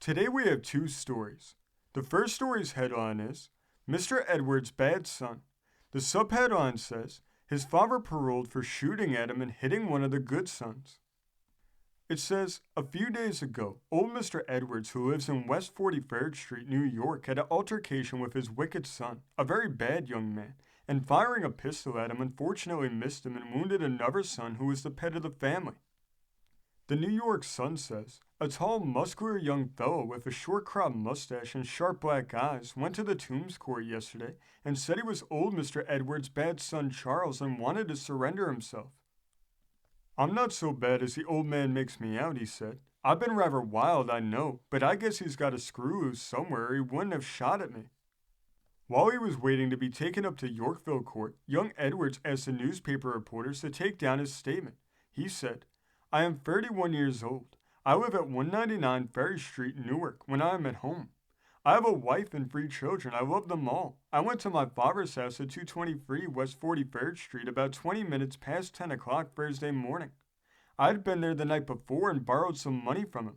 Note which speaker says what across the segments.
Speaker 1: Today we have two stories. The first story's headline is Mr. Edwards' Bad Son. The subheadline says his father paroled for shooting at him and hitting one of the good sons. It says, a few days ago, old Mr. Edwards, who lives in West 43rd Street, New York, had an altercation with his wicked son, a very bad young man, and firing a pistol at him unfortunately missed him and wounded another son who was the pet of the family. The New York Sun says, a tall, muscular young fellow with a short-cropped mustache and sharp black eyes went to the Tombs Court yesterday and said he was old Mr. Edwards' bad son Charles and wanted to surrender himself. I'm not so bad as the old man makes me out, he said. I've been rather wild, I know, but I guess he's got a screw loose somewhere or he wouldn't have shot at me. While he was waiting to be taken up to Yorkville Court, young Edwards asked the newspaper reporters to take down his statement. He said, I am 31 years old. I live at 199 Ferry Street, Newark, when I am at home. I have a wife and 3 children. I love them all. I went to my father's house at 223 West 43rd Street about 20 minutes past 10 o'clock Thursday morning. I had been there the night before and borrowed some money from him.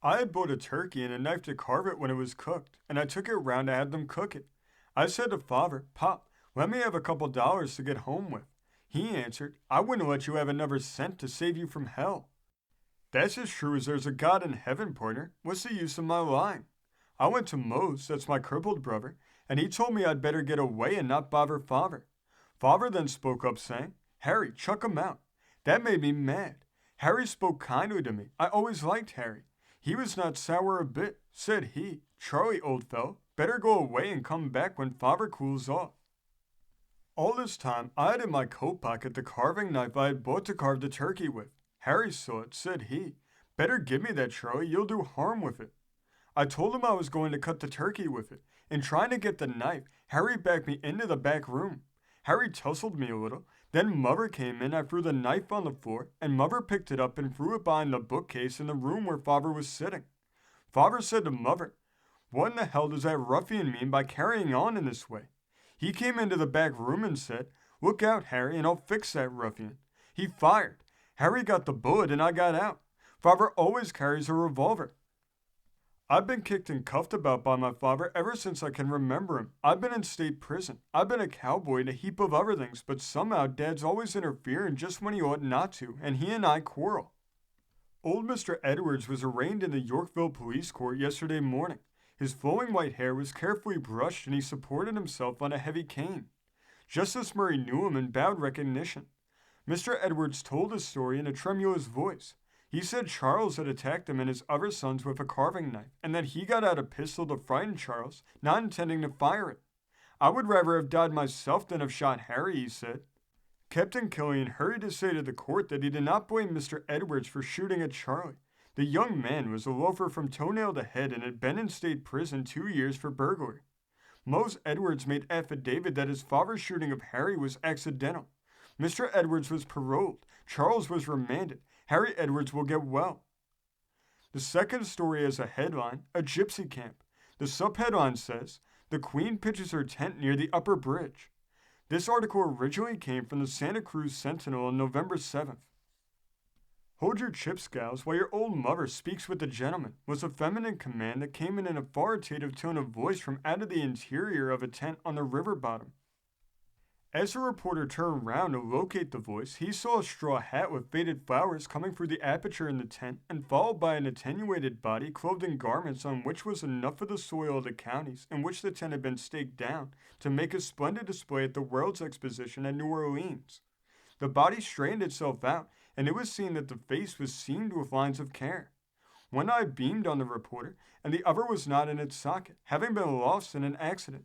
Speaker 1: I had bought a turkey and a knife to carve it when it was cooked, and I took it round to have them cook it. I said to Father, Pop, let me have a couple dollars to get home with. He answered, I wouldn't let you have another cent to save you from hell. That's as true as there's a God in heaven, partner. What's the use of my lying? I went to Mose, that's my crippled brother, and he told me I'd better get away and not bother Father. Father then spoke up saying, Harry, chuck him out. That made me mad. Harry spoke kindly to me. I always liked Harry. He was not sour a bit. Said he, Charlie, old fellow, better go away and come back when Father cools off. All this time, I had in my coat pocket the carving knife I had bought to carve the turkey with. Harry saw it, said he, better give me that, Charlie, you'll do harm with it. I told him I was going to cut the turkey with it. In trying to get the knife, Harry backed me into the back room. Harry tussled me a little. Then Mother came in, I threw the knife on the floor, and Mother picked it up and threw it behind the bookcase in the room where Father was sitting. Father said to Mother, what in the hell does that ruffian mean by carrying on in this way? He came into the back room and said, look out, Harry, and I'll fix that ruffian. He fired. Harry got the bullet and I got out. Father always carries a revolver. I've been kicked and cuffed about by my father ever since I can remember him. I've been in state prison. I've been a cowboy and a heap of other things, but somehow Dad's always interfering just when he ought not to, and he and I quarrel. Old Mr. Edwards was arraigned in the Yorkville Police Court yesterday morning. His flowing white hair was carefully brushed and he supported himself on a heavy cane. Justice Murray knew him and bowed recognition. Mr. Edwards told his story in a tremulous voice. He said Charles had attacked him and his other sons with a carving knife, and that he got out a pistol to frighten Charles, not intending to fire it. I would rather have died myself than have shot Harry, he said. Captain Killian hurried to say to the court that he did not blame Mr. Edwards for shooting at Charlie. The young man was a loafer from toenail to head and had been in state prison 2 years for burglary. Mose Edwards made affidavit that his father's shooting of Harry was accidental. Mr. Edwards was paroled. Charles was remanded. Harry Edwards will get well. The second story has a headline, a Gypsy Camp. The subheadline says, the Queen pitches her tent near the upper bridge. This article originally came from the Santa Cruz Sentinel on November 7th. Hold your chips, gals, while your old mother speaks with the gentleman, was a feminine command that came in an authoritative tone of voice from out of the interior of a tent on the river bottom. As the reporter turned round to locate the voice, he saw a straw hat with faded flowers coming through the aperture in the tent and followed by an attenuated body clothed in garments on which was enough of the soil of the counties in which the tent had been staked down to make a splendid display at the World's Exposition at New Orleans. The body straightened itself out, and it was seen that the face was seamed with lines of care. One eye beamed on the reporter, and the other was not in its socket, having been lost in an accident.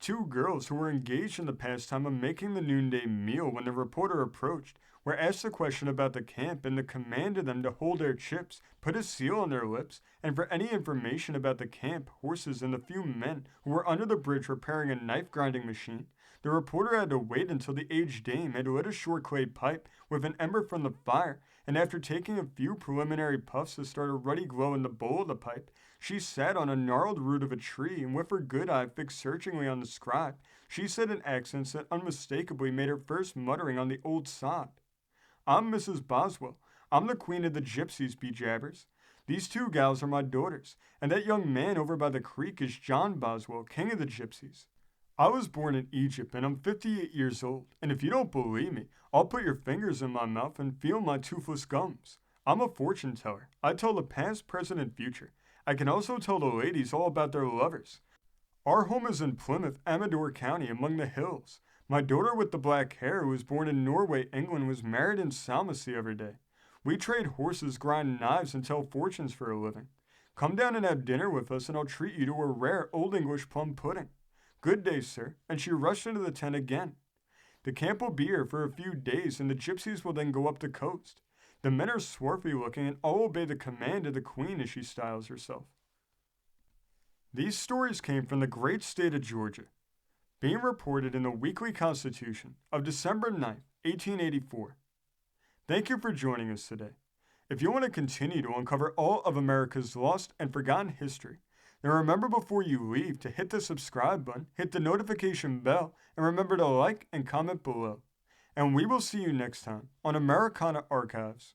Speaker 1: 2 girls who were engaged in the pastime of making the noonday meal when the reporter approached were asked a question about the camp and the command to them to hold their chips, put a seal on their lips, and for any information about the camp, horses, and the few men who were under the bridge repairing a knife-grinding machine. The reporter had to wait until the aged dame had lit a short clay pipe with an ember from the fire, and after taking a few preliminary puffs to start a ruddy glow in the bowl of the pipe, she sat on a gnarled root of a tree, and with her good eye fixed searchingly on the scribe, she said in accents that unmistakably made her first muttering on the old sod. I'm Mrs. Boswell. I'm the queen of the Gypsies, be jabbers. These two gals are my daughters, and that young man over by the creek is John Boswell, king of the Gypsies. I was born in Egypt and I'm 58 years old, and if you don't believe me, I'll put your fingers in my mouth and feel my toothless gums. I'm a fortune teller. I tell the past, present, and future. I can also tell the ladies all about their lovers. Our home is in Plymouth, Amador County, among the hills. My daughter with the black hair, who was born in Norway, England, was married in Salmon the other day. We trade horses, grind knives, and tell fortunes for a living. Come down and have dinner with us, and I'll treat you to a rare Old English plum pudding. Good day, sir. And she rushed into the tent again. The camp will be here for a few days, and the gypsies will then go up the coast. The men are swarthy looking, and all obey the command of the queen, as she styles herself. These stories came from the great state of Georgia, being reported in the Weekly Constitution of December 9th, 1884. Thank you for joining us today. If you want to continue to uncover all of America's lost and forgotten history, then remember before you leave to hit the subscribe button, hit the notification bell, and remember to like and comment below. And we will see you next time on Americana Archives.